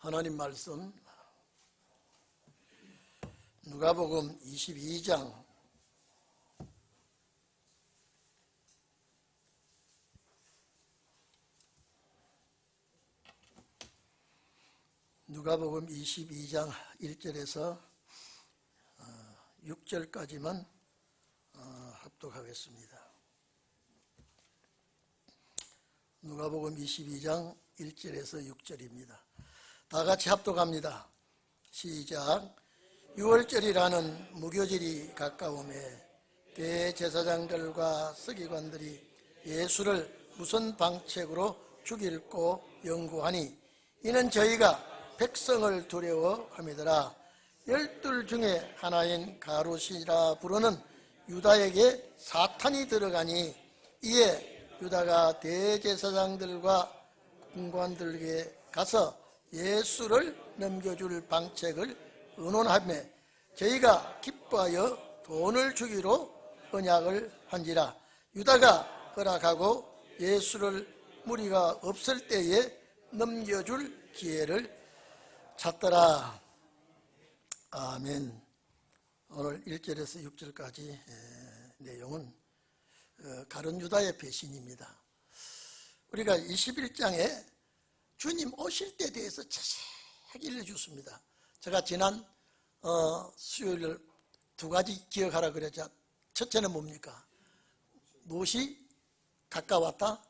하나님 말씀 누가복음 22장 누가복음 22장 1절에서 6절까지만 합독하겠습니다. 누가복음 22장 1절에서 6절입니다. 다 같이 합독합니다. 시작. 6월절이라는 무교절이 가까우매 대제사장들과 서기관들이 예수를 무슨 방책으로 죽일고 연구하니 이는 저희가 백성을 두려워함이더라. 12 중에 하나인 가룟이라 부르는 유다에게 사탄이 들어가니 이에 유다가 대제사장들과 군관들에게 가서 예수를 넘겨줄 방책을 의논하며 저희가 기뻐하여 돈을 주기로 언약을 한지라. 유다가 허락하고 예수를 무리가 없을 때에 넘겨줄 기회를 찾더라. 아멘. 오늘 1절에서 6절까지 내용은 가룟 유다의 배신입니다. 우리가 21장에 주님 오실 때에 대해서 자세하게 알려줬습니다. 제가 지난 수요일 두 가지 기억하라 그랬죠. 첫째는 뭡니까? 무엇이 가까웠다?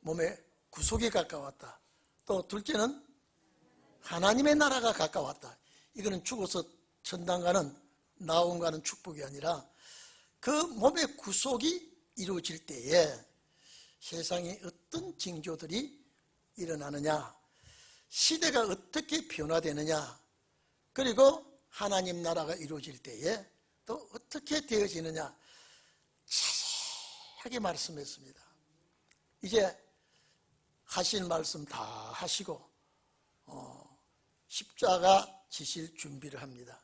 몸의 구속이 가까웠다. 또 둘째는 하나님의 나라가 가까웠다. 이거는 죽어서 천당 가는 나온 가는 축복이 아니라 그 몸의 구속이 이루어질 때에 세상에 어떤 징조들이 일어나느냐, 시대가 어떻게 변화되느냐, 그리고 하나님 나라가 이루어질 때에 또 어떻게 되어지느냐 자세하게 말씀했습니다. 이제 하실 말씀 다 하시고 십자가 지실 준비를 합니다.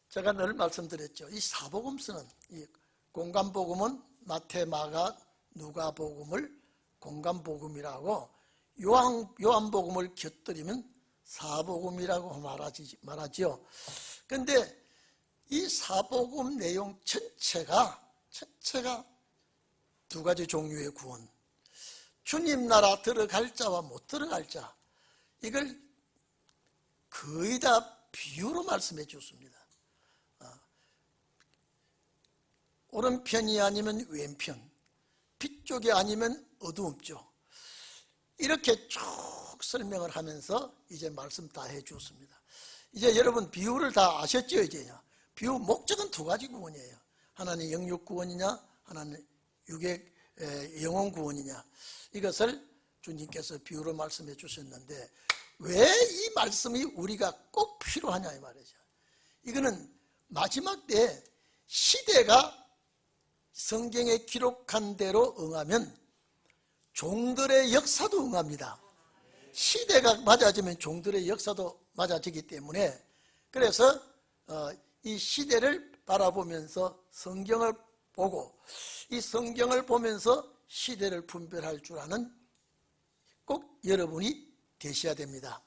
제가 늘 말씀드렸죠. 이 사복음서는, 이 공간복음은 마태, 마가, 누가복음을 공간복음이라고, 요한복음을 곁들이면 사복음이라고 말하죠. 그런데 이 사복음 내용 전체가 두 가지 종류의 구원, 주님 나라 들어갈 자와 못 들어갈 자, 이걸 거의 다 비유로 말씀해 줬습니다. 오른편이 아니면 왼편, 빛 쪽이 아니면 어두움 쪽, 이렇게 쭉 설명을 하면서 이제 말씀 다 해주었습니다. 이제 여러분 비유를 다 아셨죠? 이제요. 비유 목적은 두 가지 구원이에요. 하나는 영육 구원이냐, 하나는 육의 영혼 구원이냐. 이것을 주님께서 비유로 말씀해 주셨는데 왜 이 말씀이 우리가 꼭 필요하냐 이 말이죠. 이거는 마지막 때 시대가 성경에 기록한 대로 응하면 종들의 역사도 응합니다. 시대가 맞아지면 종들의 역사도 맞아지기 때문에, 그래서 이 시대를 바라보면서 성경을 보고 이 성경을 보면서 시대를 분별할 줄 아는 꼭 여러분이 되셔야 됩니다.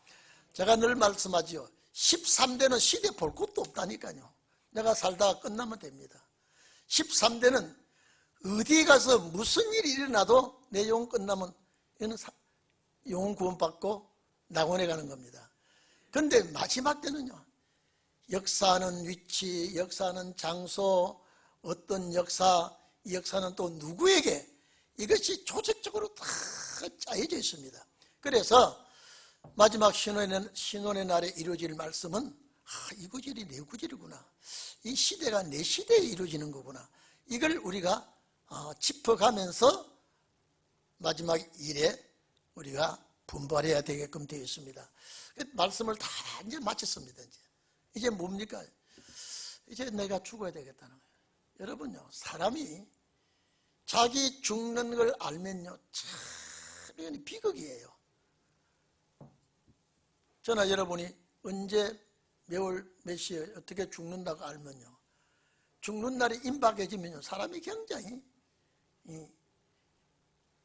제가 늘 말씀하지요. 13대는 시대 볼 것도 없다니까요. 내가 살다가 끝나면 됩니다. 13대는 어디 가서 무슨 일이 일어나도 내 영혼 끝나면 영혼 구원받고 낙원에 가는 겁니다. 그런데 마지막 때는요, 역사하는 위치, 역사하는 장소, 어떤 역사, 이 역사는 또 누구에게, 이것이 조직적으로 다 짜여져 있습니다. 그래서 마지막 신혼의 날에 이루어질 말씀은 이 구절이 내 구절이구나, 이 시대가 내 시대에 이루어지는 거구나, 이걸 우리가 짚어가면서 마지막 일에 우리가 분발해야 되게끔 되어 있습니다. 말씀을 다 이제 마쳤습니다. 이제 뭡니까? 이제 내가 죽어야 되겠다는 거예요. 여러분요, 사람이 자기 죽는 걸 알면요, 참 비극이에요. 저나 여러분이 언제 몇 월 몇 시에 어떻게 죽는다고 알면요, 죽는 날이 임박해지면요, 사람이 굉장히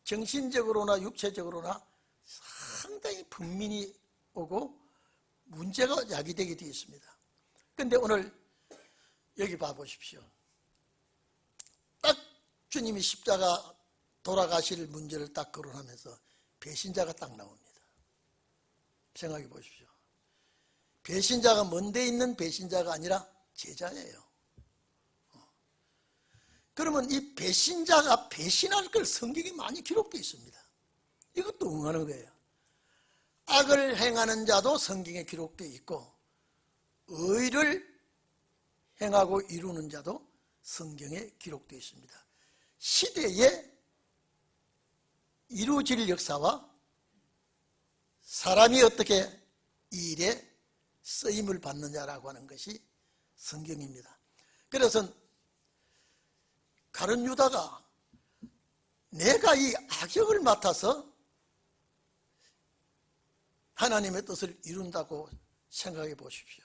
정신적으로나 육체적으로나 상당히 분민이 오고 문제가 야기되게 되어 있습니다. 그런데 오늘 여기 봐보십시오. 딱 주님이 십자가 돌아가실 문제를 딱 거론하면서 배신자가 딱 나옵니다. 생각해 보십시오. 배신자가 먼데 있는 배신자가 아니라 제자예요. 그러면 이 배신자가 배신할 걸 성경에 많이 기록되어 있습니다. 이것도 응하는 거예요. 악을 행하는 자도 성경에 기록되어 있고 의를 행하고 이루는 자도 성경에 기록되어 있습니다. 시대에 이루어질 역사와 사람이 어떻게 이 일에 쓰임을 받느냐라고 하는 것이 성경입니다. 그래서 가룟 유다가 내가 이 악역을 맡아서 하나님의 뜻을 이룬다고 생각해 보십시오.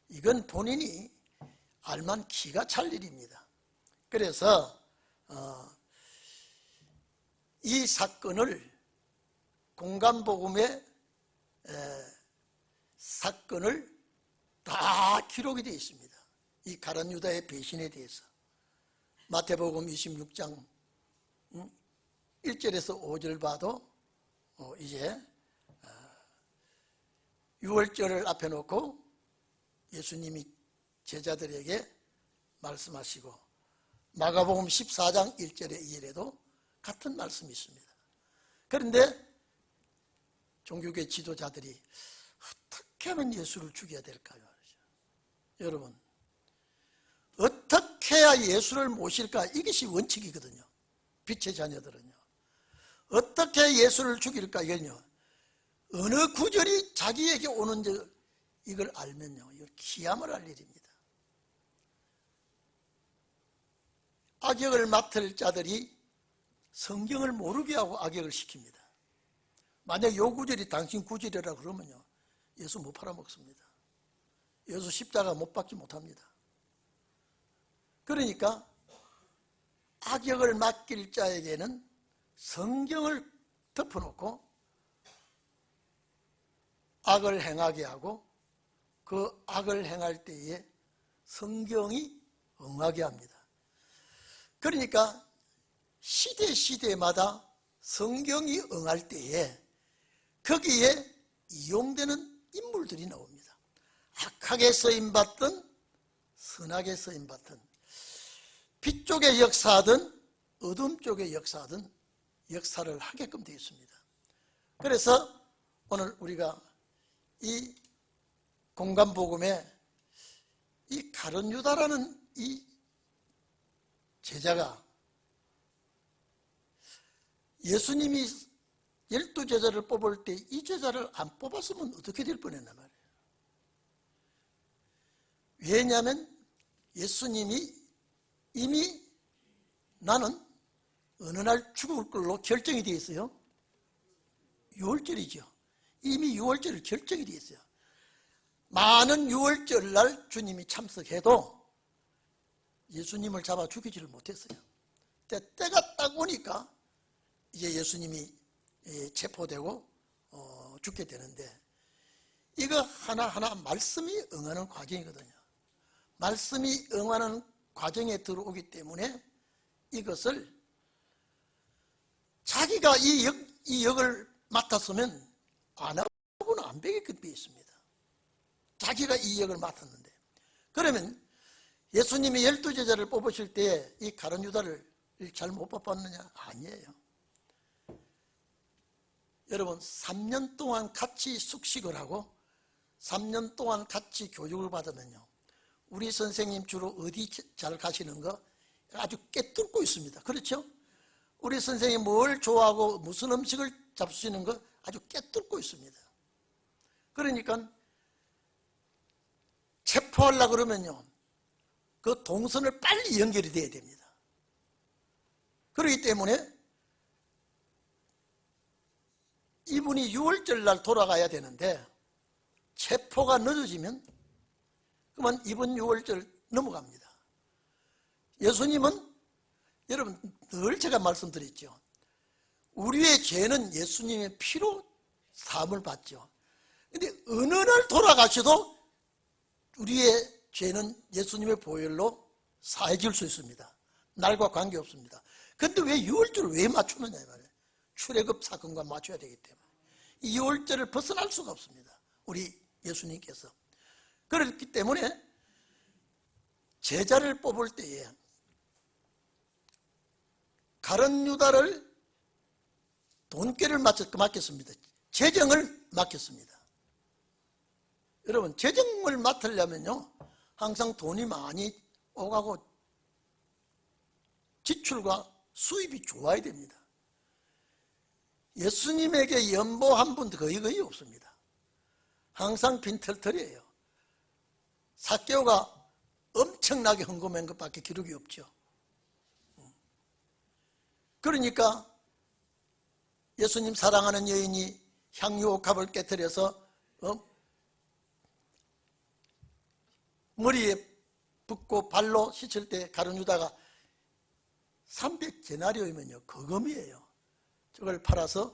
이건 본인이 알만 기가 찰 일입니다. 그래서 이 사건을 공간복음의 사건을 다 기록이 되어 있습니다. 이 가룟 유다의 배신에 대해서 마태복음 26장 1절에서 5절 봐도 이제 유월절을 앞에 놓고 예수님이 제자들에게 말씀하시고 마가복음 14장 1절에 2절에도 같은 말씀이 있습니다. 그런데 종교계 지도자들이 어떻게 하면 예수를 죽여야 될까요? 여러분, 어떻게 해야 예수를 모실까? 이것이 원칙이거든요. 빛의 자녀들은요. 어떻게 예수를 죽일까? 이건요, 어느 구절이 자기에게 오는지 이걸 알면요, 이걸 기함을 할 일입니다. 악역을 맡을 자들이 성경을 모르게 하고 악역을 시킵니다. 만약 요 구절이 당신 구절이라 그러면요, 예수 못 팔아먹습니다. 예수 십자가 못 박지 못합니다. 그러니까 악역을 맡길 자에게는 성경을 덮어놓고 악을 행하게 하고 그 악을 행할 때에 성경이 응하게 합니다. 그러니까 시대마다 성경이 응할 때에 거기에 이용되는 인물들이 나옵니다. 악하게 쓰임받든 선하게 쓰임받든 빛 쪽의 역사든 어둠 쪽의 역사든 역사를 하게끔 되어 있습니다. 그래서 오늘 우리가 이 공간복음에 이 가룟 유다라는 이 제자가 예수님이 12제자를 뽑을 때 이 제자를 안 뽑았으면 어떻게 될 뻔했단 말이에요. 왜냐하면 예수님이 이미 나는 어느 날 죽을 걸로 결정이 되어 있어요. 6월절이죠. 이미 6월절을 결정이 되어 있어요. 많은 6월절 날 주님이 참석해도 예수님을 잡아 죽이지를 못했어요. 때가 딱 오니까 이제 예수님이 체포되고 죽게 되는데 이거 하나하나 말씀이 응하는 과정이거든요. 말씀이 응하는 과정에 들어오기 때문에 이것을 자기가 이 역을 맡았으면 안 하고는 안 되게끔 되어 있습니다. 자기가 이 역을 맡았는데 그러면 예수님이 12제자를 뽑으실 때 이 가룟 유다를 잘 못 뽑았느냐? 아니에요. 여러분 3년 동안 같이 숙식을 하고 3년 동안 같이 교육을 받으면요, 우리 선생님 주로 어디 잘 가시는 거 아주 꿰뚫고 있습니다. 그렇죠? 우리 선생님 뭘 좋아하고 무슨 음식을 잡수시는 거 아주 꿰뚫고 있습니다. 그러니까 체포하려고 그러면요, 그 동선을 빨리 연결이 돼야 됩니다. 그렇기 때문에 이분이 6월절 날 돌아가야 되는데 체포가 늦어지면 그만 이번 6월절 넘어갑니다. 예수님은 여러분 늘 제가 말씀드렸죠. 우리의 죄는 예수님의 피로 사함을 받죠. 근데 어느 날 돌아가셔도 우리의 죄는 예수님의 보혈로 사해질 수 있습니다. 날과 관계없습니다. 근데 왜 6월절을 왜 맞추느냐 이 말이에요. 출애굽 사건과 맞춰야 되기 때문에 이 6월절을 벗어날 수가 없습니다. 우리 예수님께서. 그렇기 때문에 제자를 뽑을 때에 가룟 유다를 돈꾀를 맡겼습니다. 재정을 맡겼습니다. 여러분, 재정을 맡으려면요 항상 돈이 많이 오가고 지출과 수입이 좋아야 됩니다. 예수님에게 연보 한 분도 거의 없습니다. 항상 빈털털이에요. 삭개오가 엄청나게 헌금한 것밖에 기록이 없죠. 그러니까 예수님 사랑하는 여인이 향유옥합을 깨뜨려서 머리에 붓고 발로 씻을 때 가룟 유다가 300데나리오이면요 거금이에요. 저걸 팔아서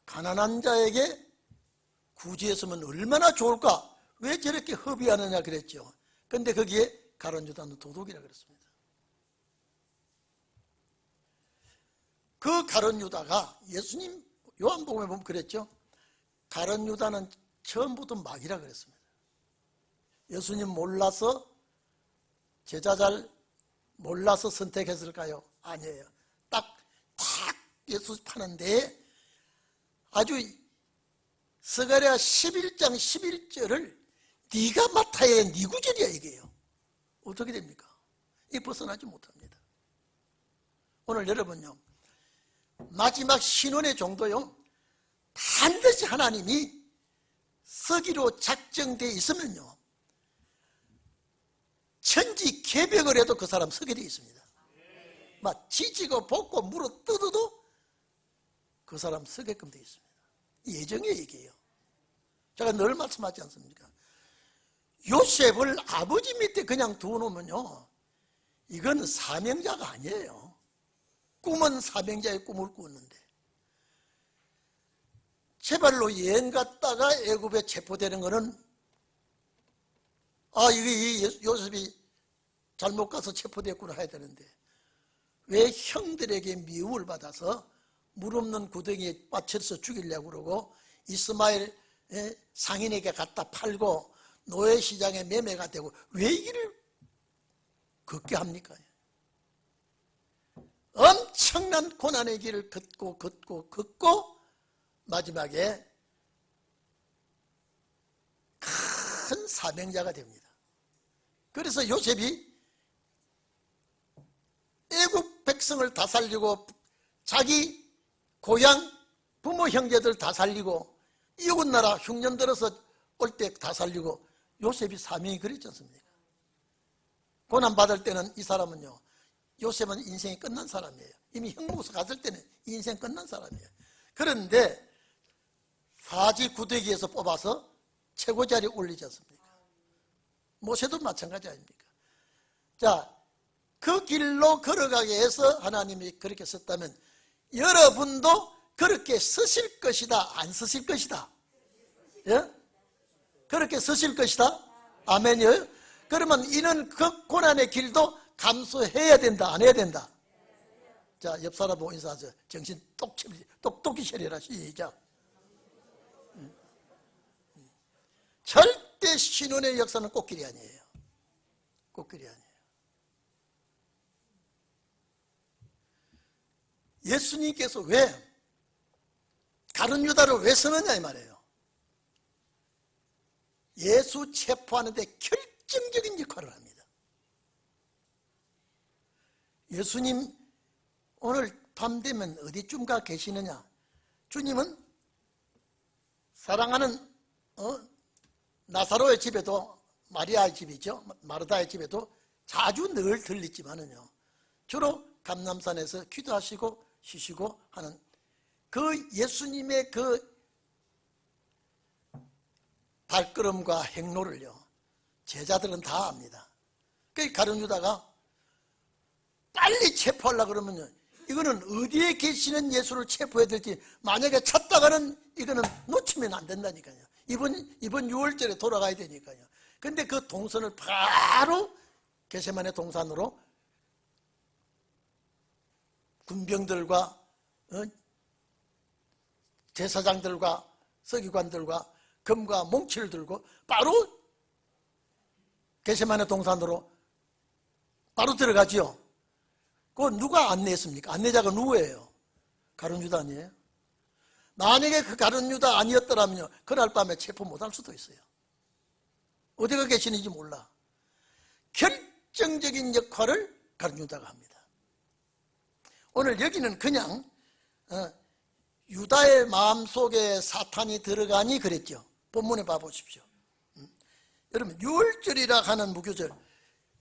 가난한 자에게 구제했으면 얼마나 좋을까. 왜 저렇게 허비하느냐 그랬죠. 근데 거기에 가룟 유다는 도둑이라 그랬습니다. 그 가룟 유다가 예수님 요한복음에 보면 그랬죠. 가룟 유다는 처음부터 마귀라 그랬습니다. 예수님 몰라서 제자 잘 몰라서 선택했을까요? 아니에요. 딱 예수 파는데 아주 스가랴 11장 11절을 네가 맡아야 해. 네 구절이야 이게요. 어떻게 됩니까? 이 벗어나지 못합니다. 오늘 여러분요 마지막 신혼의 정도요 반드시 하나님이 서기로 작정되어 있으면요 천지 개벽을 해도 그 사람 서게 되어 있습니다. 막 지지고 볶고 물어 뜯어도 그 사람 서게끔 되어 있습니다. 예정의 얘기예요. 제가 늘 말씀하지 않습니까? 요셉을 아버지 밑에 그냥 두어놓으면요 이건 사명자가 아니에요. 꿈은 사명자의 꿈을 꾸었는데 제발로 여행 갔다가 애굽에 체포되는 거는 이게 요셉이 잘못 가서 체포됐구나 해야 되는데 왜 형들에게 미움을 받아서 물 없는 구덩이에 빠쳐서 죽이려고 그러고 이스마엘 상인에게 갖다 팔고 노예시장에 매매가 되고 왜 이를 걷게 합니까? 엄청난 고난의 길을 걷고 마지막에 큰 사명자가 됩니다. 그래서 요셉이 애국 백성을 다 살리고 자기 고향 부모 형제들 다 살리고 이웃 나라 흉년 들어서 올 때 다 살리고 요셉이 사명이 그랬지 않습니까? 고난받을 때는 이 사람은요 요셉은 인생이 끝난 사람이에요. 이미 형무소 갔을 때는 인생 끝난 사람이에요. 그런데 사지 구더기에서 뽑아서 최고 자리에 올리지 않습니까? 모세도 마찬가지 아닙니까? 자, 그 길로 걸어가게 해서 하나님이 그렇게 썼다면 여러분도 그렇게 서실 것이다, 안 서실 것이다? 예? 그렇게 서실 것이다? 아멘이요? 그러면 이는 그 고난의 길도 감수해야 된다, 안 해야 된다? 자, 옆 사람 보고 인사하세요. 정신 똑똑히 차려라. 시작. 절대 신혼의 역사는 꽃길이 아니에요. 꽃길이 아니에요. 예수님께서 왜 가룟 유다를 왜 쓰느냐 이 말이에요. 예수 체포하는 데 결정적인 역할을 합니다. 예수님 오늘 밤 되면 어디쯤 가 계시느냐? 주님은 사랑하는 나사로의 집에도, 마리아의 집이죠, 마르다의 집에도 자주 늘 들리지만은요 주로 감람산에서 기도하시고 쉬시고 하는 그 예수님의 그 발걸음과 행로를요 제자들은 다 압니다. 그 가룟 유다가 빨리 체포하려고 그러면요 이거는 어디에 계시는 예수를 체포해야 될지 만약에 찾다가는 이거는 놓치면 안 된다니까요. 이번 6월절에 돌아가야 되니까요. 근데 그 동선을 바로 겟세마네 동산으로 군병들과 제사장들과 서기관들과 금과 몽치를 들고 바로 겟세마네 동산으로 바로 들어가지요. 그거 누가 안내했습니까? 안내자가 누구예요? 가룟 유다 아니에요? 만약에 그 가룟 유다 아니었더라면요, 그날 밤에 체포 못할 수도 있어요. 어디가 계시는지 몰라. 결정적인 역할을 가룟 유다가 합니다. 오늘 여기는 그냥 유다의 마음속에 사탄이 들어가니 그랬죠. 본문에 봐보십시오. 여러분, 유월절이라 하는 무교절,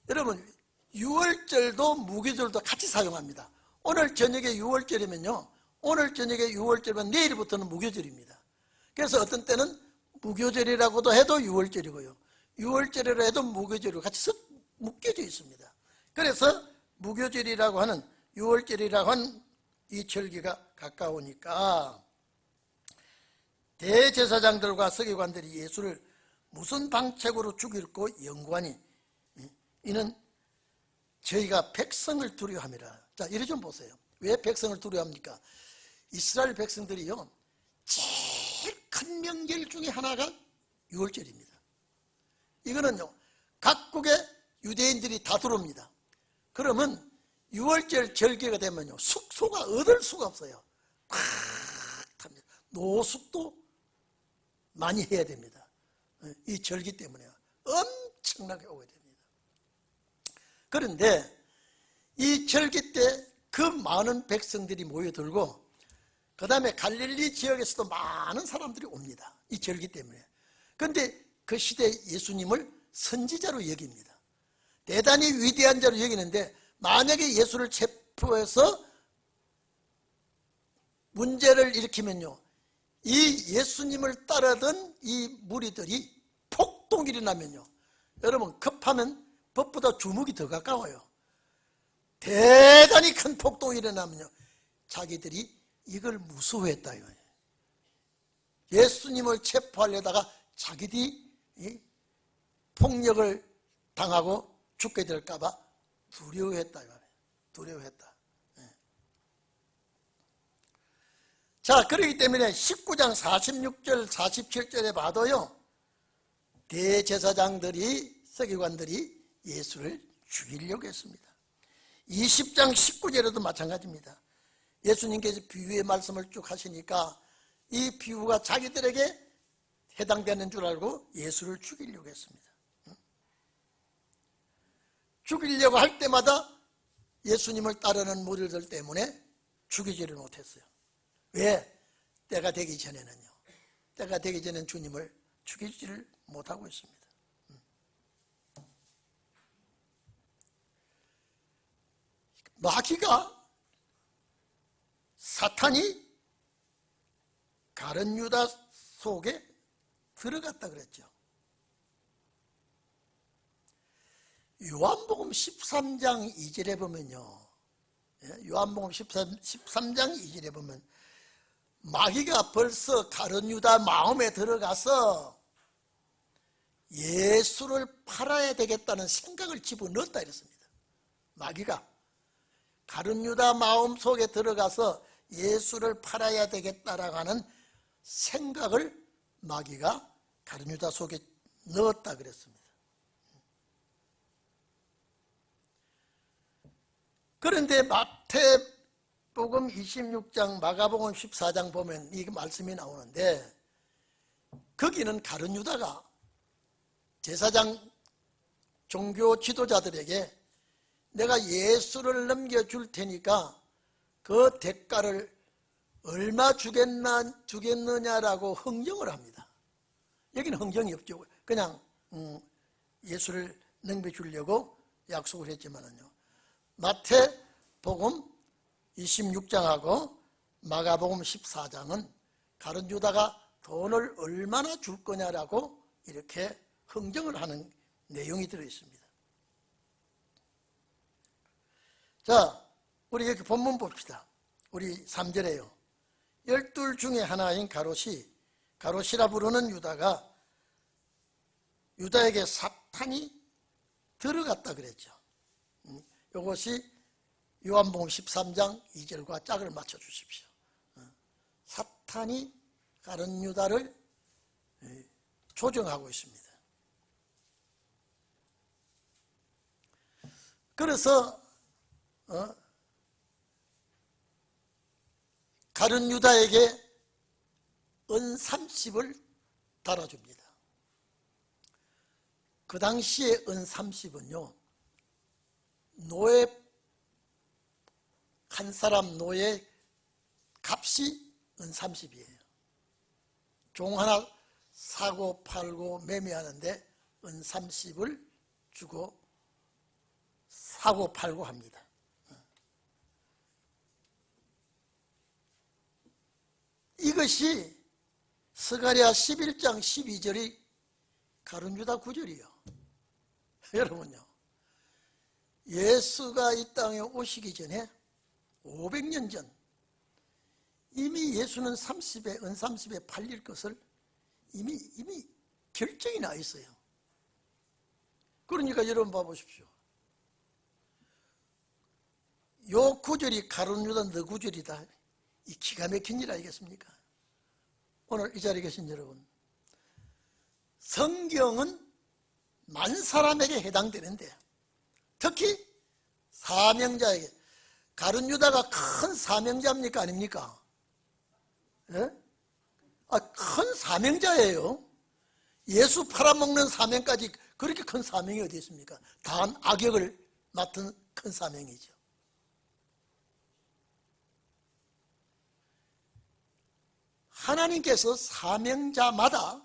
여러분 6월절도 무교절도 같이 사용합니다. 오늘 저녁에 6월절이면요, 오늘 저녁에 6월절이면 내일부터는 무교절입니다. 그래서 어떤 때는 무교절이라고도 해도 6월절이고요, 6월절이라 해도 무교절이고 같이 묶여져 있습니다. 그래서 무교절이라고 하는 6월절이라고 하는 이 절기가 가까우니까 대제사장들과 서기관들이 예수를 무슨 방책으로 죽일고 연구하니 이는 저희가 백성을 두려워함이라. 자, 이래 좀 보세요. 왜 백성을 두려워합니까? 이스라엘 백성들이요, 제일 큰 명절 중에 하나가 6월절입니다. 이거는요, 각국의 유대인들이 다 들어옵니다. 그러면 6월절 절기가 되면요, 숙소가 얻을 수가 없어요. 팍 탑니다. 노숙도 많이 해야 됩니다. 이 절기 때문에 엄청나게 오게 됩니다. 그런데 이 절기 때 그 많은 백성들이 모여들고 그 다음에 갈릴리 지역에서도 많은 사람들이 옵니다. 이 절기 때문에. 그런데 그 시대에 예수님을 선지자로 여깁니다. 대단히 위대한 자로 여기는데, 만약에 예수를 체포해서 문제를 일으키면요, 이 예수님을 따르던 이 무리들이 폭동이 일어나면요, 여러분 급하면 법보다 주먹이 더 가까워요. 대단히 큰 폭동이 일어나면요, 자기들이 이걸 무서워했다 이거예요. 예수님을 체포하려다가 자기들이 폭력을 당하고 죽게 될까봐 두려워했다 이거예요. 두려워했다. 자, 그렇기 때문에 19장 46절 47절에 봐도요, 대제사장들이 서기관들이 예수를 죽이려고 했습니다. 20장 19절에도 마찬가지입니다. 예수님께서 비유의 말씀을 쭉 하시니까 이 비유가 자기들에게 해당되는 줄 알고 예수를 죽이려고 했습니다. 죽이려고 할 때마다 예수님을 따르는 무리들 때문에 죽이지를 못했어요. 왜? 때가 되기 전에는요, 때가 되기 전엔 주님을 죽이지를 못하고 있습니다. 마귀가, 사탄이 가룟 유다 속에 들어갔다 그랬죠. 요한복음 13장 2절에 보면요, 요한복음 13장 2절에 보면 마귀가 벌써 가룟 유다 마음에 들어가서 예수를 팔아야 되겠다는 생각을 집어넣었다 이랬습니다. 마귀가 가룟 유다 마음 속에 들어가서 예수를 팔아야 되겠다라고 하는 생각을 마귀가 가룟 유다 속에 넣었다 그랬습니다. 그런데 마태복음 26장, 마가복음 14장 보면 이 말씀이 나오는데, 거기는 가룟 유다가 제사장 종교 지도자들에게 내가 예수를 넘겨줄 테니까 그 대가를 얼마 주겠느냐라고 흥정을 합니다. 여기는 흥정이 없죠. 그냥 예수를 넘겨주려고 약속을 했지만은요, 마태복음 26장하고 마가복음 14장은 가룟 유다가 돈을 얼마나 줄 거냐라고 이렇게 흥정을 하는 내용이 들어있습니다. 자, 우리 여기 본문 봅시다. 우리 3절에요. 12 중에 하나인 가롯이 가롯이라 부르는 유다가 유다에게 사탄이 들어갔다 그랬죠. 이것이 요한복음 13장 2절과 짝을 맞춰 주십시오. 사탄이 가룟 유다를 조종하고 있습니다. 그래서 가룟 유다에게 은 30을 달아줍니다. 그 당시에 은 30은요, 노예, 한 사람 노예 값이 은 30이에요. 종 하나 사고 팔고 매매하는데 은 30을 주고 사고 팔고 합니다. 이것이 스가랴 11장 12절이 가룟 유다 구절이요. 여러분요, 예수가 이 땅에 오시기 전에 500년 전 이미 예수는 30에 은 30에 팔릴 것을 이미 결정이 나 있어요. 그러니까 여러분 봐보십시오. 요 구절이 가룟 유다 너 구절이다. 이 기가 막힌 일 아니겠습니까? 오늘 이 자리에 계신 여러분, 성경은 만 사람에게 해당되는데 특히 사명자에게, 가룟 유다가 큰 사명자입니까 아닙니까? 예? 큰 사명자예요. 예수 팔아먹는 사명까지 그렇게 큰 사명이 어디 있습니까? 다한 악역을 맡은 큰 사명이죠. 하나님께서 사명자마다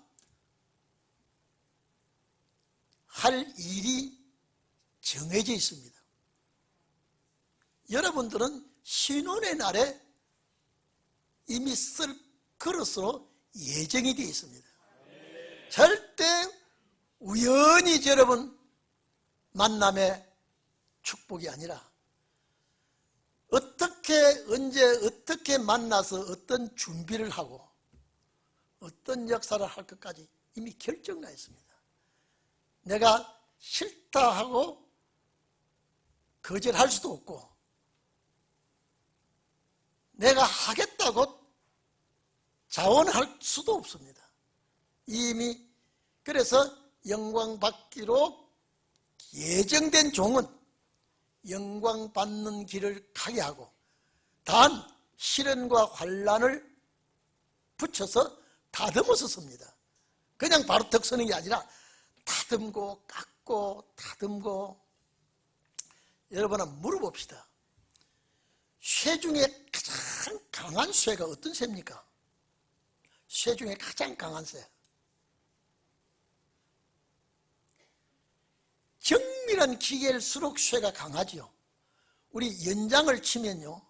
할 일이 정해져 있습니다. 여러분들은 신혼의 날에 이미 쓸 그릇으로 예정이 되어 있습니다. 절대 우연히 여러분 만남의 축복이 아니라 어떻게 언제 어떻게 만나서 어떤 준비를 하고 어떤 역사를 할 것까지 이미 결정나 있습니다. 내가 싫다 하고 거절할 수도 없고 내가 하겠다고 자원할 수도 없습니다. 이미 그래서 영광 받기로 예정된 종은 영광 받는 길을 가게 하고 단 시련과 환난을 붙여서 다듬어서 씁니다. 그냥 바로 턱 서는 게 아니라 다듬고 깎고 다듬고. 여러분 한번 물어봅시다. 쇠 중에 가장 강한 쇠가 어떤 쇠입니까? 쇠 중에 가장 강한 쇠, 정밀한 기계일수록 쇠가 강하지요. 우리 연장을 치면요,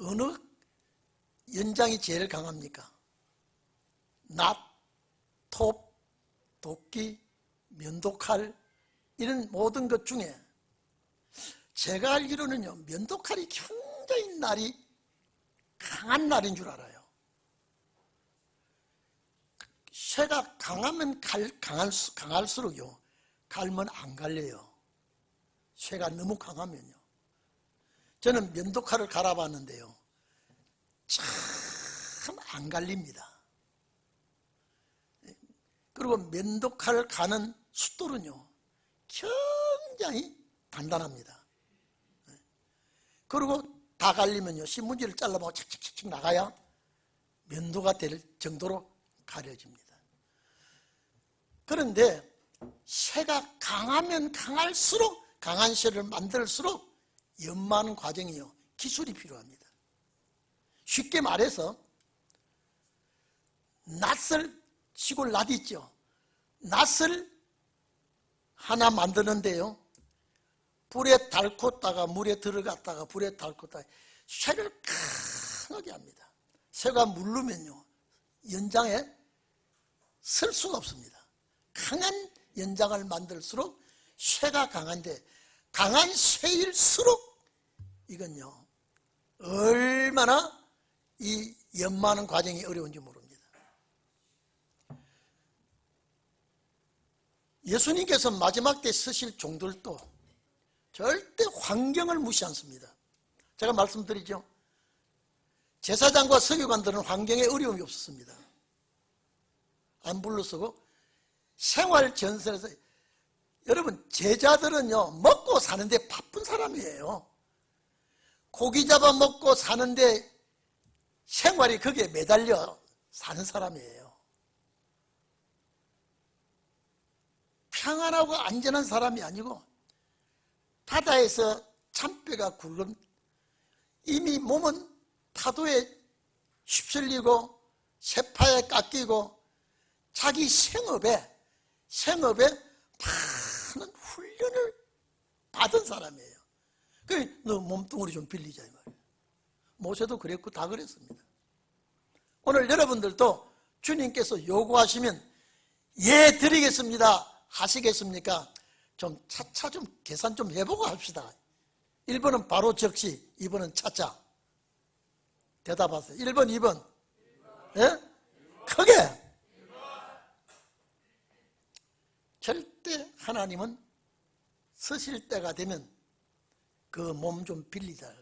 어느 연장이 제일 강합니까? 낫, 톱, 도끼, 면도칼, 이런 모든 것 중에 제가 알기로는요, 면도칼이 굉장히 날이 강한 날인 줄 알아요. 쇠가 강하면 강할수록요, 갈면 안 갈려요. 쇠가 너무 강하면요. 저는 면도칼을 갈아봤는데요, 참 안 갈립니다. 그리고 면도칼을 가는 숫돌은요, 굉장히 단단합니다. 그리고 다 갈리면요, 신문지를 잘라보고 착착착착 나가야 면도가 될 정도로 가려집니다. 그런데 쇠가 강하면 강할수록, 강한 쇠를 만들수록 연마하는 과정이요, 기술이 필요합니다. 쉽게 말해서 낫을, 시골 낫 있죠. 낫을 하나 만드는데요, 불에 달궜다가 물에 들어갔다가 불에 달궜다가 쇠를 강하게 합니다. 쇠가 물르면요, 연장에 설 수가 없습니다. 강한 연장을 만들수록 쇠가 강한데, 강한 쇠일수록 이건요, 얼마나 이 연마하는 과정이 어려운지 모릅니다. 예수님께서 마지막 때 쓰실 종들도 절대 환경을 무시 않습니다. 제가 말씀드리죠. 제사장과 서기관들은 환경에 어려움이 없었습니다. 안 불러쓰고 생활 전선에서, 여러분 제자들은요 먹고 사는데 바쁜 사람이에요. 고기 잡아 먹고 사는데 생활이 거기에 매달려 사는 사람이에요. 평안하고 안전한 사람이 아니고 바다에서 참배가 굴름, 이미 몸은 파도에 휩쓸리고 세파에 깎이고 자기 생업에 많은 훈련을 받은 사람이에요. 그래, 너 몸뚱아리 좀 빌리자 이 말이에요. 모세도 그랬고 다 그랬습니다. 오늘 여러분들도 주님께서 요구하시면 예 드리겠습니다 하시겠습니까? 좀 차차 좀 계산 좀 해보고 합시다. 1번은 바로 적시, 2번은 차차. 대답하세요. 1번, 2번. 예? 크게. 절대 하나님은 쓰실 때가 되면 그 몸 좀 빌리자.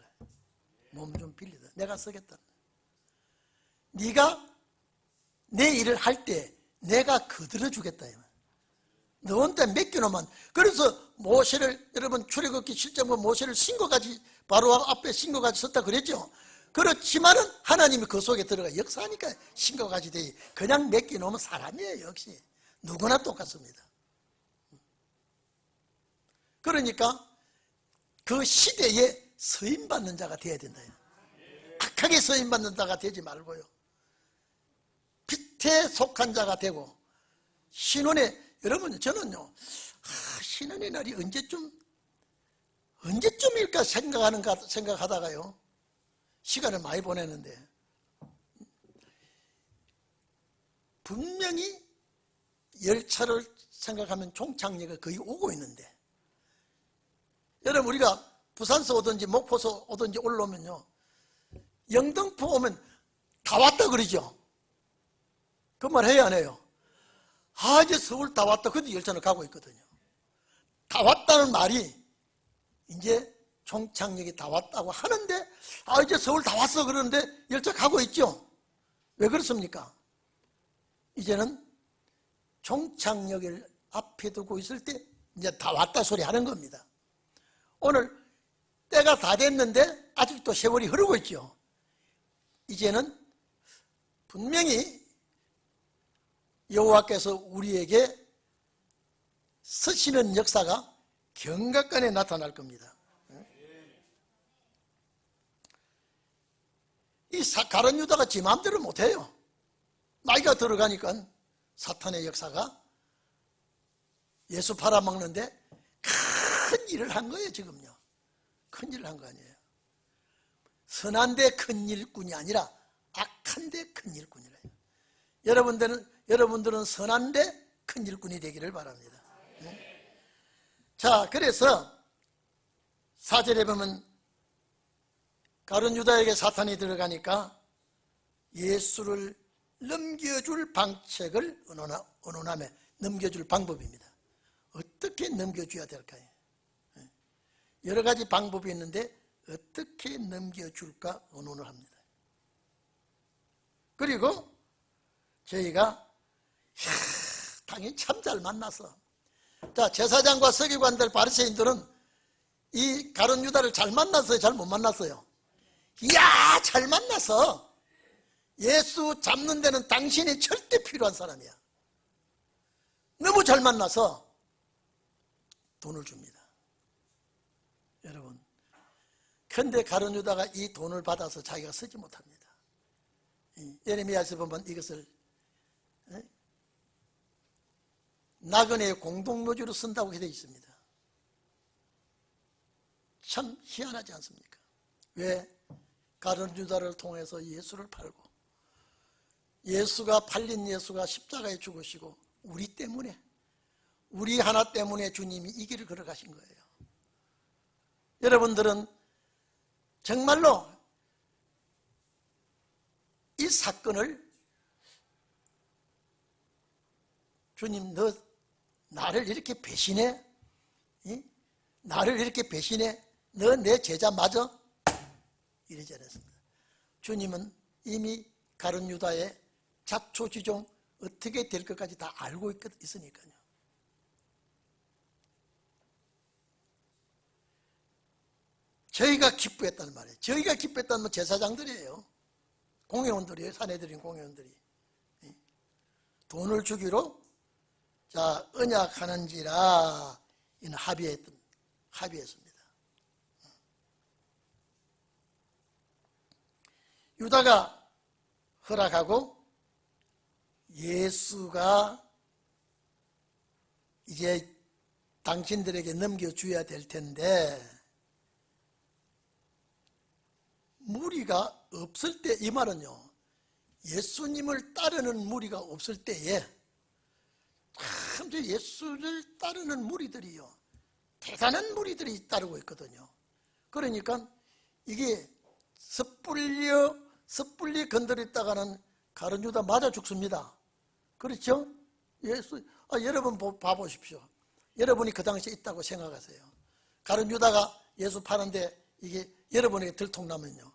몸 좀 빌리자. 내가 쓰겠다. 네가 내 일을 할 때 내가 거들어 주겠다. 너한테 맡겨놓으면. 그래서 모세를, 여러분 출애굽기 7장부 모세를 신고까지 바로 앞에 신고까지 섰다 그랬죠. 그렇지만은 하나님이 그 속에 들어가 역사하니까 신고까지 돼. 그냥 맡겨놓으면 사람이에요. 역시 누구나 똑같습니다. 그러니까 그 시대에 서임받는 자가 돼야 된다. 악하게 서임받는 자가 되지 말고요, 빛에 속한 자가 되고, 신혼에, 여러분 저는요 신혼의 날이 언제쯤일까 생각하다가요 시간을 많이 보내는데, 분명히 열차를 생각하면 종착역에 거의 오고 있는데, 여러분 우리가 부산서 오든지 목포서 오든지 올라오면요 영등포 오면 다 왔다 그러죠. 그 말 해야 안 해요? 아 이제 서울 다 왔다. 근데 열차는 가고 있거든요. 다 왔다는 말이 이제 종착역이 다 왔다고 하는데, 아 이제 서울 다 왔어 그러는데 열차 가고 있죠. 왜 그렇습니까? 이제는 종착역을 앞에 두고 있을 때 이제 다 왔다 소리 하는 겁니다. 오늘 때가 다 됐는데 아직도 세월이 흐르고 있죠. 이제는 분명히 여호와께서 우리에게 쓰시는 역사가 경각간에 나타날 겁니다. 이 가룟 유다가 지 마음대로 못해요. 나이가 들어가니까 사탄의 역사가 예수 팔아먹는데 큰 일을 한 거예요. 지금요 큰 일을 한 거 아니에요. 선한데 큰 일꾼이 아니라 악한데 큰 일꾼이래요. 여러분들은 선한데 큰 일꾼이 되기를 바랍니다. 네? 자, 그래서 4절에 보면 가룟 유다에게 사탄이 들어가니까 예수를 넘겨줄 방책을 의논하며, 넘겨줄 방법입니다. 어떻게 넘겨줘야 될까요? 여러 가지 방법이 있는데 어떻게 넘겨줄까 의논을 합니다. 그리고 저희가 당연히 참 잘 만나서, 자 제사장과 서기관들 바리새인들은 이 가룟 유다를 잘 만났어요? 잘 못 만났어요? 이야 잘 만나서 예수 잡는 데는 당신이 절대 필요한 사람이야. 너무 잘 만나서 돈을 줍니다. 여러분, 근데 가룟 유다가 이 돈을 받아서 자기가 쓰지 못합니다. 예레미야에서 보면 이것을 나그네의 공동묘지로 쓴다고 되어 있습니다. 참 희한하지 않습니까? 왜? 가룟 유다를 통해서 예수를 팔고, 예수가 팔린 예수가 십자가에 죽으시고 우리 때문에, 우리 하나 때문에 주님이 이 길을 걸어가신 거예요. 여러분들은 정말로 이 사건을 주님 나를 이렇게 배신해? 나를 이렇게 배신해? 너 내 제자 맞아? 이러지 않았습니다. 주님은 이미 가룟 유다의 자초지종 어떻게 될 것까지 다 알고 있으니까요. 저희가 기뻐했다는 말이에요. 저희가 기뻐했다는 건 제사장들이에요. 공회원들이에요. 사내들인 공회원들이. 돈을 주기로 자 언약하는지라 이는 합의했습니다. 유다가 허락하고 예수가 이제 당신들에게 넘겨줘야 될 텐데 무리가 없을 때, 이 말은요 예수님을 따르는 무리가 없을 때에 참 예수를 따르는 무리들이요 대단한 무리들이 따르고 있거든요. 그러니까 이게 섣불리 건드렸다가는 가룟 유다 맞아 죽습니다. 그렇죠? 여러분 봐보십시오. 여러분이 그 당시에 있다고 생각하세요. 가룟 유다가 예수 파는데 이게 여러분에게 들통나면요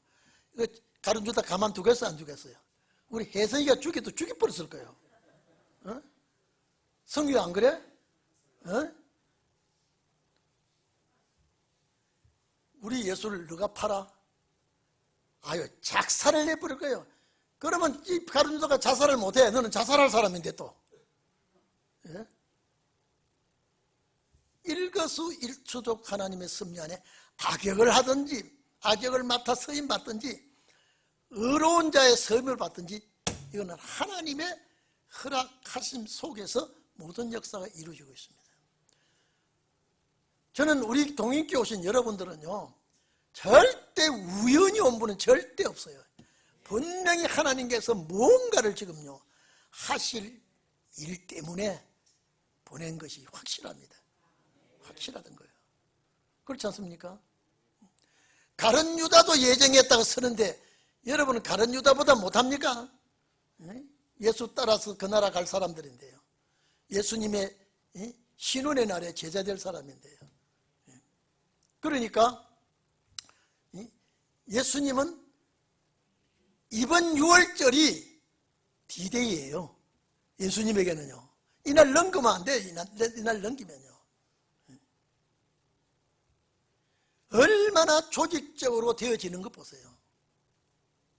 이거 가룟 유다 가만두겠어요? 안 두겠어요? 우리 혜성이가 죽여도 죽여버렸을 거예요. 어? 성규 안 그래? 어? 우리 예수를 너가 팔아? 아유 작살을 내버릴 거예요. 그러면 이 가룟 유다가 자살을 못해. 너는 자살할 사람인데 또. 예? 일거수일투족 하나님의 섭리 안에 악역을 하든지 악역을 맡아 서임 받든지 의로운 자의 서임을 받든지 이거는 하나님의 허락하심 속에서 모든 역사가 이루어지고 있습니다. 저는 우리 동인교회 오신 여러분들은요 절대 우연히 온 분은 절대 없어요. 분명히 하나님께서 무언가를 지금요 하실 일 때문에 보낸 것이 확실합니다. 확실하던 거예요. 그렇지 않습니까? 가룟 유다도 예정했다고 쓰는데 여러분은 가룟 유다보다 못합니까? 예수 따라서 그 나라 갈 사람들인데요. 예수님의 신혼의 날에 제자 될 사람인데요. 그러니까 예수님은 이번 6월절이 D-Day예요. 예수님에게는요. 이날 넘기면 안 돼요. 이날 넘기면요. 얼마나 조직적으로 되어지는 것 보세요.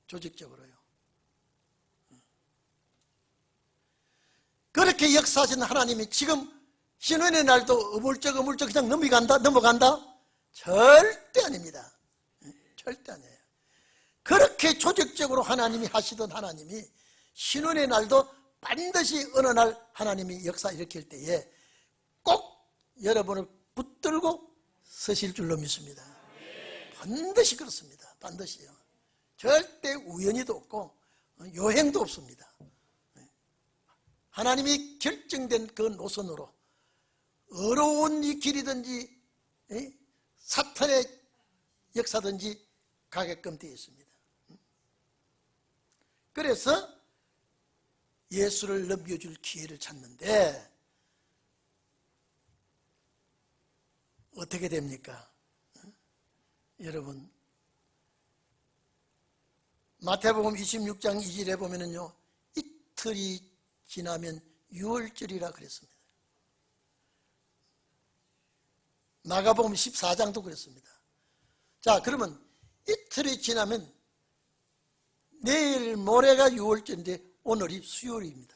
조직적으로요. 그렇게 역사하신 하나님이 지금 신혼의 날도 어물쩍 그냥 넘어간다? 절대 아닙니다. 절대 아니에요. 그렇게 조직적으로 하나님이 하시던 하나님이 신혼의 날도 반드시 어느 날 하나님이 역사 일으킬 때에 꼭 여러분을 붙들고 서실 줄로 믿습니다. 반드시 그렇습니다. 반드시요. 절대 우연히도 없고 요행도 없습니다. 하나님이 결정된 그 노선으로 어려운 이 길이든지 사탄의 역사든지 가게끔 되어 있습니다. 그래서 예수를 넘겨줄 기회를 찾는데 어떻게 됩니까? 여러분 마태복음 26장 2절에 보면은요 이틀이 지나면 유월절이라 그랬습니다. 마가복음 14장도 그랬습니다. 자 그러면 이틀이 지나면 내일 모레가 유월절인데 오늘이 수요일입니다.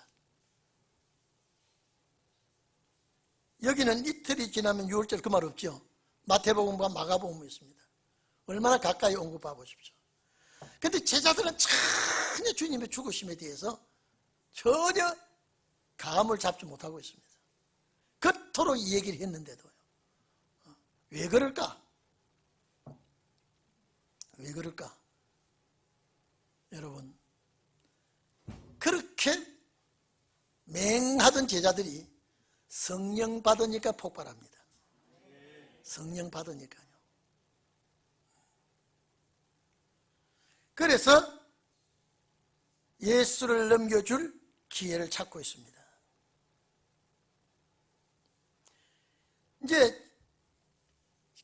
여기는 이틀이 지나면 유월절 그 말 없죠. 마태복음과 마가복음이 있습니다. 얼마나 가까이 온 거 봐보십시오. 그런데 제자들은 전혀 주님의 죽으심에 대해서 전혀 감을 잡지 못하고 있습니다. 그토록 이 얘기를 했는데도요. 왜 그럴까? 왜 그럴까? 여러분 그렇게 맹하던 제자들이 성령 받으니까 폭발합니다. 성령 받으니까요. 그래서 예수를 넘겨줄 기회를 찾고 있습니다. 이제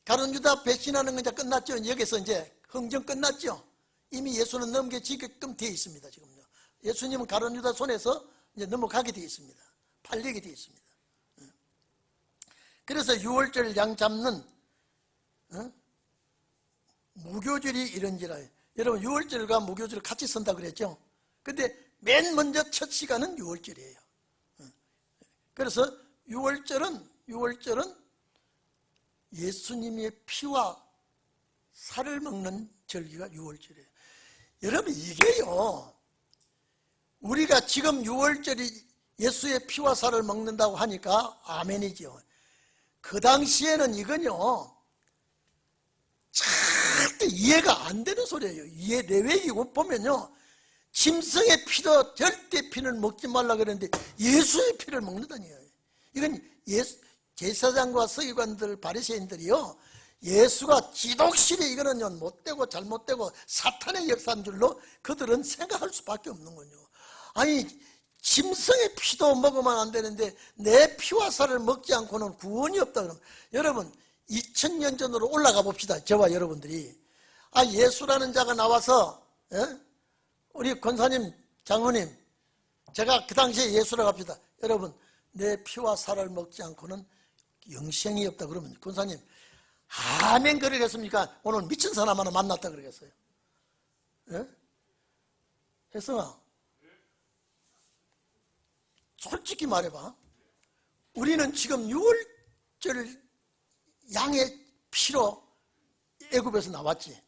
가룟 유다 배신하는 건 이제 끝났죠. 여기서 이제 흥정 끝났죠. 이미 예수는 넘겨지게끔 되어 있습니다. 지금요. 예수님은 가룟 유다 손에서 이제 넘어가게 되어 있습니다. 팔리게 되어 있습니다. 그래서 유월절 양 잡는 무교절이 이런지라. 여러분 유월절과 무교절 같이 선다 그랬죠. 근데 맨 먼저 첫 시간은 유월절이에요. 그래서 유월절은 예수님의 피와 살을 먹는 절기가 유월절이에요. 여러분 이게요, 우리가 지금 유월절이 예수의 피와 살을 먹는다고 하니까 아멘이죠. 그 당시에는 이건요 절대 이해가 안 되는 소리예요. 이해 내외이고 보면요, 짐승의 피도 절대 피를 먹지 말라 그랬는데 예수의 피를 먹는다니요. 이건 제사장과 서기관들 바리새인들이요, 예수가 지독실이 이거는요 못되고 잘못되고 사탄의 역사인 줄로 그들은 생각할 수밖에 없는 거죠. 아니 짐승의 피도 먹으면 안 되는데 내 피와 살을 먹지 않고는 구원이 없다 그러면, 여러분 2000년 전으로 올라가 봅시다. 저와 여러분들이 예수라는 자가 나와서 우리 권사님, 장로님, 제가 그 당시에 예수라고 합시다. 여러분 내 피와 살을 먹지 않고는 영생이 없다 그러면 권사님 아멘 그러겠습니까? 오늘 미친 사람 하나 만났다 그러겠어요? 혜성아, 솔직히 말해봐. 우리는 지금 6월절 양의 피로 애굽에서 나왔지.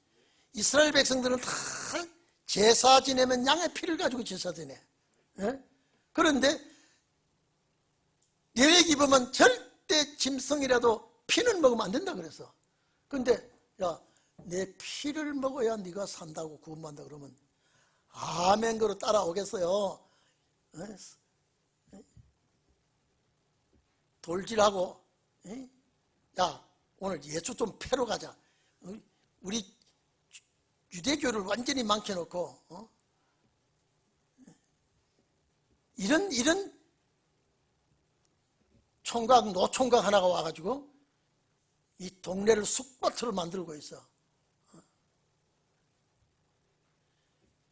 이스라엘 백성들은 다 제사 지내면 양의 피를 가지고 제사 지내. 그런데 레위기 보면 절대 짐승이라도 피는 먹으면 안 된다 그랬어. 근데 야, 내 피를 먹어야 네가 산다고 구원받는다 그러면 아멘 그로 따라오겠어요? 돌질하고 야 오늘 예수 좀 패러 가자. 우리 유대교를 완전히 망쳐놓고 이런 총각 노총각 하나가 와가지고 이 동네를 쑥밭으로 만들고 있어.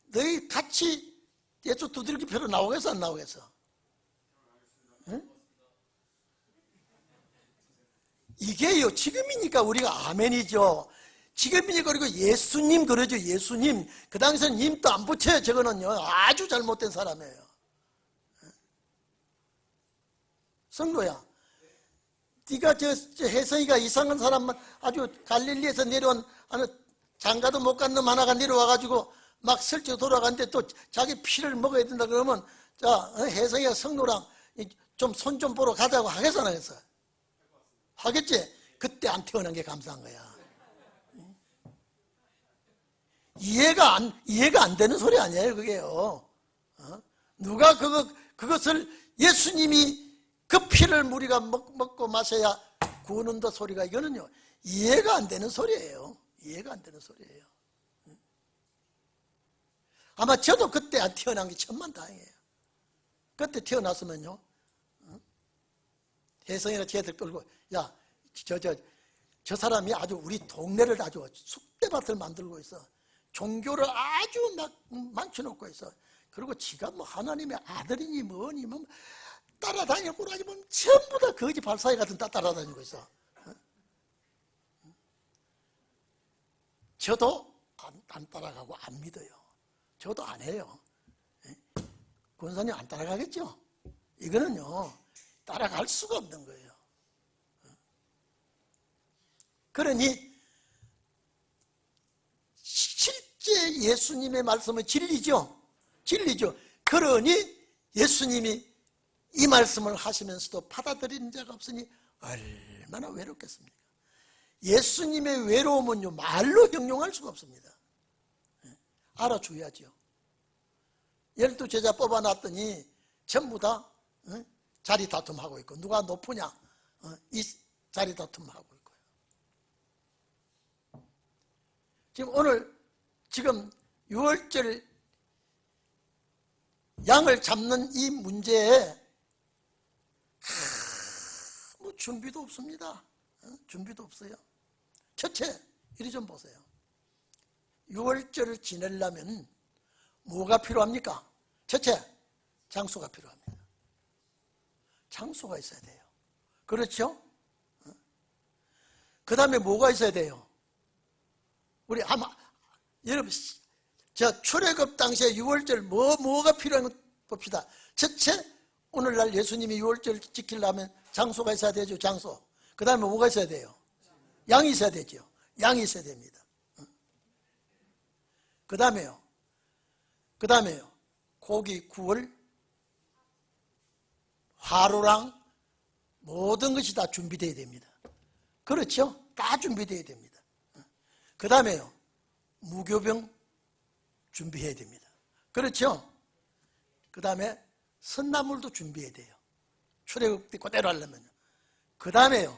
너희 같이 예수 두들기 패러 나오겠어 안 나오겠어? 이게요 지금이니까 우리가 아멘이죠. 지금이니까. 그리고 예수님 그러죠. 예수님. 그 당시에는 님도 안 붙여요. 저거는요 아주 잘못된 사람이에요. 성도야, 네가 저 혜성이가 이상한 사람만, 아주 갈릴리에서 내려온 장가도 못 간 놈 하나가 내려와가지고 막 설쳐 돌아가는데 또 자기 피를 먹어야 된다 그러면 자 혜성이가 성도랑 좀 손 좀 보러 가자고 하겠어 안 하겠어? 하겠지? 그때 안 태어난 게 감사한 거야. 이해가 안 되는 소리 아니에요 그게요. 누가 그것을 예수님이 그 피를 우리가 먹고 마셔야 구원한다 소리가, 이거는요 이해가 안 되는 소리예요. 이해가 안 되는 소리예요. 아마 저도 그때 안 태어난 게 천만다행이에요. 그때 태어났으면요 혜성이나 쟤들 끌고 야 저 사람이 아주 우리 동네를 아주 쑥대밭을 만들고 있어. 종교를 아주 막 망쳐놓고 있어. 그리고 지가 뭐 하나님의 아들이니 뭐니 뭐 따라다니는 꼬라지 보면 전부 다 거지 발사회 같은 따라다니고 있어. 저도 안 따라가고 안 믿어요. 저도 안 해요. 권사님 안 따라가겠죠? 이거는요 따라갈 수가 없는 거예요. 그러니 실제 예수님의 말씀은 진리죠. 진리죠. 그러니 예수님이 이 말씀을 하시면서도 받아들이는 자가 없으니 얼마나 외롭겠습니까? 예수님의 외로움은요 말로 형용할 수가 없습니다. 알아줘야죠. 12제자 뽑아놨더니 전부 다 자리 다툼하고 있고, 누가 높으냐 이 자리 다툼하고 있고요. 지금 6월절 양을 잡는 이 문제에 아무 준비도 없습니다. 준비도 없어요. 첫째, 이리 좀 보세요. 6월절을 지내려면 뭐가 필요합니까? 첫째, 장소가 필요합니다. 장소가 있어야 돼요. 그렇죠? 그 다음에 뭐가 있어야 돼요? 우리 아마 여러분 저 출애굽 당시에 6월절 뭐가 필요한 거 봅시다. 첫째, 오늘날 예수님이 6월절 지키려면 장소가 있어야 되죠. 장소. 그 다음에 뭐가 있어야 돼요? 양이 있어야 되죠. 양이 있어야 됩니다. 그 다음에요. 고기 구울 화로랑 모든 것이 다 준비되어야 됩니다. 그렇죠? 다 준비되어야 됩니다. 그 다음에요. 무교병 준비해야 됩니다. 그렇죠? 그 다음에 선나물도 준비해야 돼요. 출애굽 때 그대로 하려면요. 그 다음에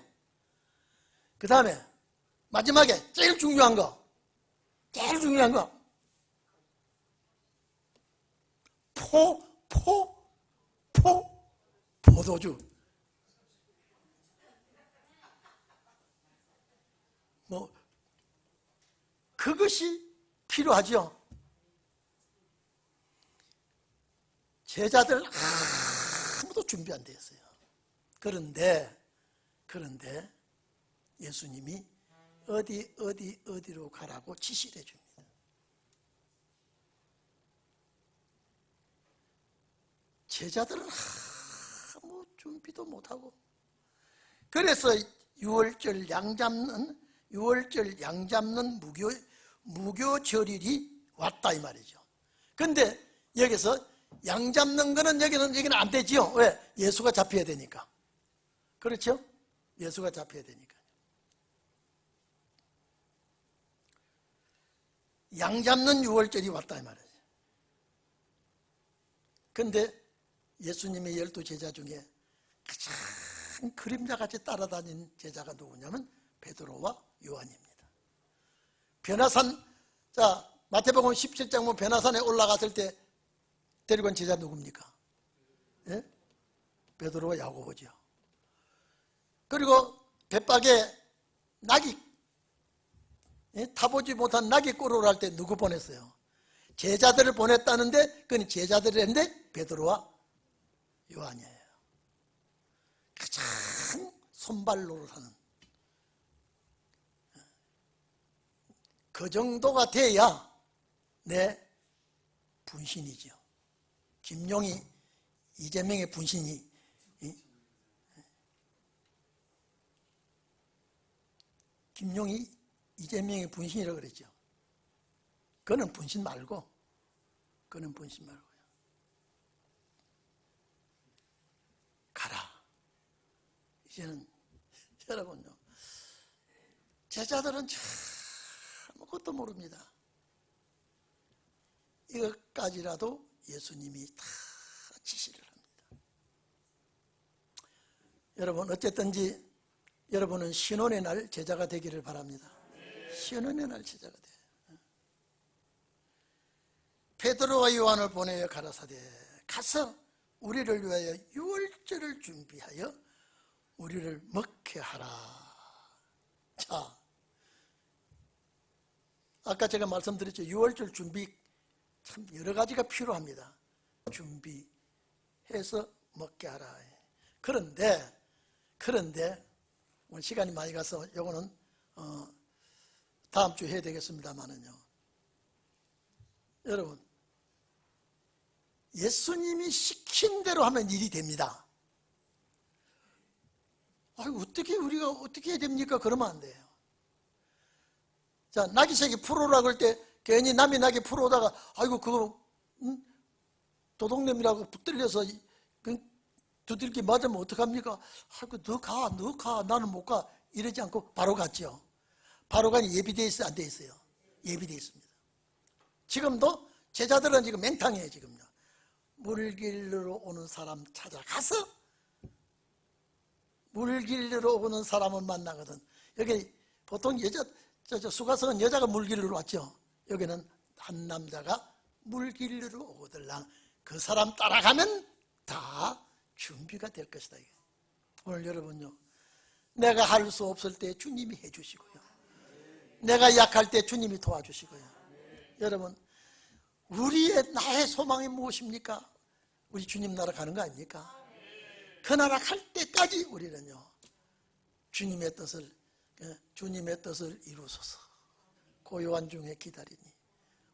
마지막에 제일 중요한 거 포도주. 그것이 필요하죠. 제자들 아무도 준비 안 되었어요. 그런데 예수님이 어디로 가라고 지시를 해줍니다. 제자들은 아무 준비도 못하고, 그래서 6월절 양 잡는 무교절일이 왔다 이 말이죠. 근데 여기서 양 잡는 거는 여기는 안 되지요. 왜? 예수가 잡혀야 되니까. 그렇죠? 예수가 잡혀야 되니까. 양 잡는 6월절이 왔다 이 말이죠. 근데 예수님의 12제자 중에 가장 그림자같이 따라다닌 제자가 누구냐면 베드로와 요한입니다. 변화산, 자 마태복음 17장 보면 변화산에 올라갔을 때 데리고 온 제자 누굽니까? 예? 베드로와 야고보죠. 그리고 벳박에 낙이 타보지 못한 낙이 꼬르르할 때 누구 보냈어요? 제자들을 보냈다는데 그건 제자들이 했는데 베드로와 요한이에요. 가장 손발노릇하는 그 정도가 돼야 내 분신이죠. 김용희, 이재명의 분신이 김용희, 이재명의 분신이라고 그랬죠. 그는 분신 말고요. 가라. 이제는 여러분요, 제자들은 아무것도 모릅니다. 이것까지라도 예수님이 다 지시를 합니다. 여러분 어쨌든지 여러분은 신혼의 날 제자가 되기를 바랍니다. 신혼의 날 제자가 돼요. 베드로와 요한을 보내어 가라사대 가서 우리를 위하여 유월절을 준비하여 우리를 먹게 하라. 자, 아까 제가 말씀드렸죠. 유월절 준비 참 여러 가지가 필요합니다. 준비해서 먹게 하라. 그런데 오늘 시간이 많이 가서 요거는 다음 주에 해야 되겠습니다만은요. 여러분, 예수님이 시킨 대로 하면 일이 됩니다. 우리가 어떻게 해야 됩니까? 그러면 안 돼요. 자, 나귀새끼 풀어라 그럴 때 괜히 남이 나귀 풀어오다가 그거 도둑놈이라고 붙들려서 두들기 맞으면 어떡합니까? 너 가, 나는 못 가. 이러지 않고 바로 갔죠. 바로 가니 예비되어 있어요? 안 되어 있어요? 예비되어 있습니다. 지금도 제자들은 지금 맹탕이에요. 지금요. 물길로 오는 사람 찾아가서 물길로 오는 사람을 만나거든. 여기 보통 수가성은 여자가 물길로 왔죠. 여기는 한 남자가 물길로 오거들랑 그 사람 따라가면 다 준비가 될 것이다. 오늘 여러분요, 내가 할 수 없을 때 주님이 해주시고요, 내가 약할 때 주님이 도와주시고요. 여러분, 나의 소망이 무엇입니까? 우리 주님 나라 가는 거 아닙니까? 그 나라 갈 때까지 우리는요, 주님의 뜻을 이루소서. 고요한 중에 기다리니.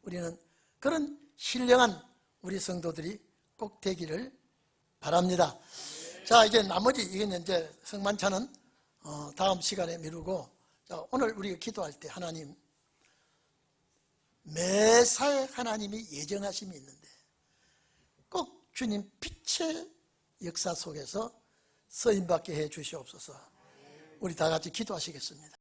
우리는 그런 신령한 우리 성도들이 꼭 되기를 바랍니다. 자, 이제 나머지 이건 이제 성만찬은 다음 시간에 미루고, 자, 오늘 우리가 기도할 때 하나님, 매사에 하나님이 예정하심이 있는데 꼭 주님 빛의 역사 속에서 쓰임받게 해 주시옵소서. 우리 다 같이 기도하시겠습니다.